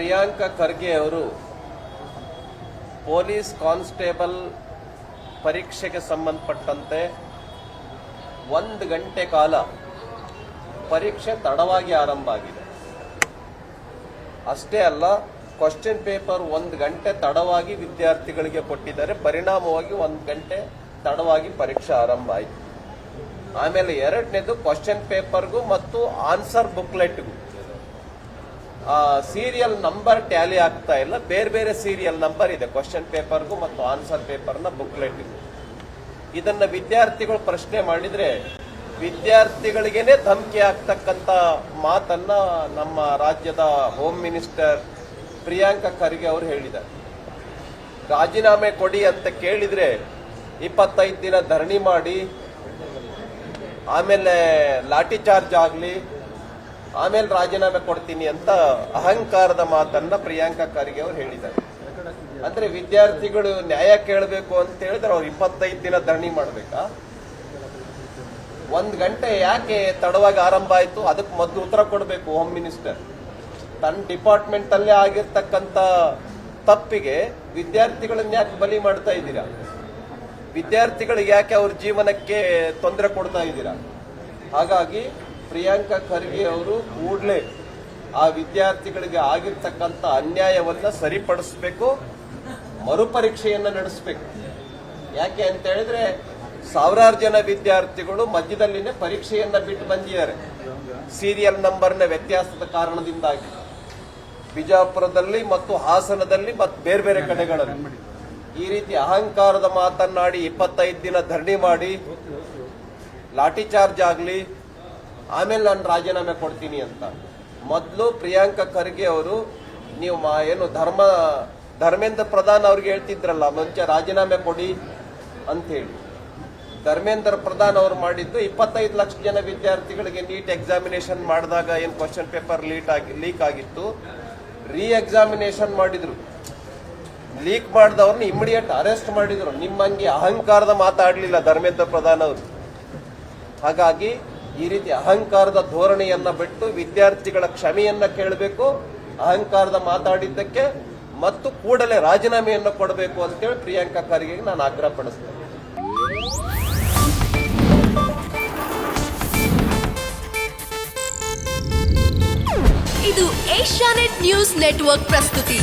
ಪ್ರಿಯಾಂಕಾ ಖರ್ಗೆ ಅವರು police constable ಪರೀಕ್ಷೆಗೆ ಸಂಬಂಧಪಟ್ಟಂತೆ 1 ಗಂಟೆ ಕಾಲ ಪರೀಕ್ಷೆ ತಡವಾಗಿ ಆರಂಭ ಆಗಿದೆ. ಅಷ್ಟೇ ಅಲ್ಲ, ಕ್ವಶನ್ ಪೇಪರ್ 1 ಗಂಟೆ ತಡವಾಗಿ ವಿದ್ಯಾರ್ಥಿಗಳಿಗೆ ಕೊಟ್ಟಿದ್ದಾರೆ. ಪರಿಣಾಮವಾಗಿ 1 ಗಂಟೆ ತಡವಾಗಿ ಪರೀಕ್ಷೆ ಆರಂಭ ಆಯಿತು. ಆಮೇಲೆ ಎರಡನೇದು ಕ್ವಶನ್ ಪೇಪರ್ಗೂ ಮತ್ತು ಆನ್ಸರ್ ಬುಕ್ಲೆಟ್ಗೂ ಸೀರಿಯಲ್ ನಂಬರ್ ಟ್ಯಾಲಿ ಆಗ್ತಾ ಇಲ್ಲ. ಬೇರೆ ಬೇರೆ ಸೀರಿಯಲ್ ನಂಬರ್ ಇದೆ ಕ್ವಶನ್ ಪೇಪರ್ಗೂ ಮತ್ತು ಆನ್ಸರ್ ಪೇಪರ್ನ ಬುಕ್ಲೆಟ್ಗೂ. ಇದನ್ನ ವಿದ್ಯಾರ್ಥಿಗಳು ಪ್ರಶ್ನೆ ಮಾಡಿದ್ರೆ ವಿದ್ಯಾರ್ಥಿಗಳಿಗೇನೆ ಧಮಕಿ ಆಗ್ತಕ್ಕಂಥ ಮಾತನ್ನ ನಮ್ಮ ರಾಜ್ಯದ ಹೋಮ್ ಮಿನಿಸ್ಟರ್ ಪ್ರಿಯಾಂಕಾ ಖರ್ಗೆ ಅವರು ಹೇಳಿದ್ದಾರೆ. ರಾಜೀನಾಮೆ ಕೊಡಿ ಅಂತ ಕೇಳಿದ್ರೆ 25 ದಿನ ಧರಣಿ ಮಾಡಿ, ಆಮೇಲೆ ಲಾಠಿ ಚಾರ್ಜ್ ಆಗಲಿ, ಆಮೇಲೆ ರಾಜೀನಾಮೆ ಕೊಡ್ತೀನಿ ಅಂತ ಅಹಂಕಾರದ ಮಾತನ್ನ ಪ್ರಿಯಾಂಕಾ ಖರ್ಗೆ ಅವರು ಹೇಳಿದ್ದಾರೆ. ಅಂದ್ರೆ ವಿದ್ಯಾರ್ಥಿಗಳು ನ್ಯಾಯ ಕೇಳಬೇಕು ಅಂತ ಹೇಳಿದ್ರೆ ಅವ್ರು 25 ದಿನ ಧರಣಿ ಮಾಡಬೇಕಾ? 1 ಗಂಟೆ ಯಾಕೆ ತಡವಾಗಿ ಆರಂಭ ಆಯಿತು? ಅದಕ್ಕೆ ಮೊದಲು ಉತ್ತರ ಕೊಡಬೇಕು ಹೋಮ್ ಮಿನಿಸ್ಟರ್. ತನ್ನ ಡಿಪಾರ್ಟ್ಮೆಂಟ್ ಅಲ್ಲೇ ಆಗಿರ್ತಕ್ಕಂಥ ತಪ್ಪಿಗೆ ವಿದ್ಯಾರ್ಥಿಗಳನ್ನ ಯಾಕೆ ಬಲಿ ಮಾಡ್ತಾ ಇದ್ದೀರಾ? ವಿದ್ಯಾರ್ಥಿಗಳಿಗೆ ಯಾಕೆ ಅವ್ರ ಜೀವನಕ್ಕೆ ತೊಂದರೆ ಕೊಡ್ತಾ ಇದ್ದೀರಾ? ಹಾಗಾಗಿ ಪ್ರಿಯಾಂಕಾ ಖರ್ಗೆ ಅವರು ಕೂಡಲೇ ಆ ವಿದ್ಯಾರ್ಥಿಗಳಿಗೆ ಆಗಿರ್ತಕ್ಕಂಥ ಅನ್ಯಾಯವನ್ನ ಸರಿಪಡಿಸಬೇಕು, ಮರುಪರೀಕ್ಷೆಯನ್ನ ನಡೆಸಬೇಕು. ಯಾಕೆ ಅಂತ ಹೇಳಿದ್ರೆ ಸಾವಿರಾರು ಜನ ವಿದ್ಯಾರ್ಥಿಗಳು ಮಧ್ಯದಲ್ಲಿನೇ ಪರೀಕ್ಷೆಯನ್ನ ಬಿಟ್ಟು ಬಂದಿದ್ದಾರೆ ಸೀರಿಯಲ್ ನಂಬರ್ನ ವ್ಯತ್ಯಾಸದ ಕಾರಣದಿಂದಾಗಿ. ಬಿಜಾಪುರದಲ್ಲಿ ಮತ್ತು ಹಾಸನದಲ್ಲಿ ಮತ್ತು ಬೇರೆ ಬೇರೆ ಕಡೆಗಳಲ್ಲಿ ಈ ರೀತಿ ಅಹಂಕಾರದ ಮಾತನ್ನಾಡಿ 25 ದಿನ ಧರಣಿ ಮಾಡಿ, ಲಾಠಿ ಚಾರ್ಜ್ ಆಗಲಿ, ಆಮೇಲೆ ನಾನು ರಾಜೀನಾಮೆ ಕೊಡ್ತೀನಿ ಅಂತ. ಮೊದಲು ಪ್ರಿಯಾಂಕಾ ಖರ್ಗೆ ಅವರು ನೀವು ಏನು ಧರ್ಮೇಂದ್ರ ಪ್ರಧಾನ್ ಅವ್ರಿಗೆ ಹೇಳ್ತಿದ್ರಲ್ಲ ಮುಂಚೆ ರಾಜೀನಾಮೆ ಕೊಡಿ ಅಂತ ಹೇಳಿ. ಧರ್ಮೇಂದ್ರ ಪ್ರಧಾನ್ ಅವರು ಮಾಡಿದ್ದು 25 ಲಕ್ಷ ಜನ ವಿದ್ಯಾರ್ಥಿಗಳಿಗೆ ನೀಟ್ ಎಕ್ಸಾಮಿನೇಷನ್ ಮಾಡಿದಾಗ ಏನು ಕ್ವಶನ್ ಪೇಪರ್ ಲೀಕ್ ಆಗಿತ್ತು, ರೀ ಎಕ್ಸಾಮಿನೇಷನ್ ಮಾಡಿದ್ರು. ಲೀಕ್ ಮಾಡಿದವ್ರನ್ನ ಇಮಿಡಿಯೇಟ್ ಅರೆಸ್ಟ್ ಮಾಡಿದ್ರು. ನಿಮ್ಮಂಗೆ ಅಹಂಕಾರದ ಮಾತಾಡಲಿಲ್ಲ ಧರ್ಮೇಂದ್ರ ಪ್ರಧಾನ್ ಅವರು. ಹಾಗಾಗಿ ಈ ರೀತಿ ಅಹಂಕಾರದ ಧೋರಣೆಯನ್ನ ಬಿಟ್ಟು ವಿದ್ಯಾರ್ಥಿಗಳ ಕ್ಷಮೆಯನ್ನ ಕೇಳಬೇಕು, ಅಹಂಕಾರದ ಮಾತಾಡಿದ್ದಕ್ಕೆ ಮತ್ತು ಕೂಡಲೇ ರಾಜೀನಾಮೆಯನ್ನು ಕೊಡಬೇಕು ಅಂತೇಳಿ ಪ್ರಿಯಾಂಕಾ ಖರ್ಗೆಗೆ ನಾನು ಆಗ್ರಹ ಪಡಿಸ್ತೇನೆ. ಇದು ಏಷ್ಯಾನೆಟ್ ನ್ಯೂಸ್ ನೆಟ್ವರ್ಕ್ ಪ್ರಸ್ತುತಿ.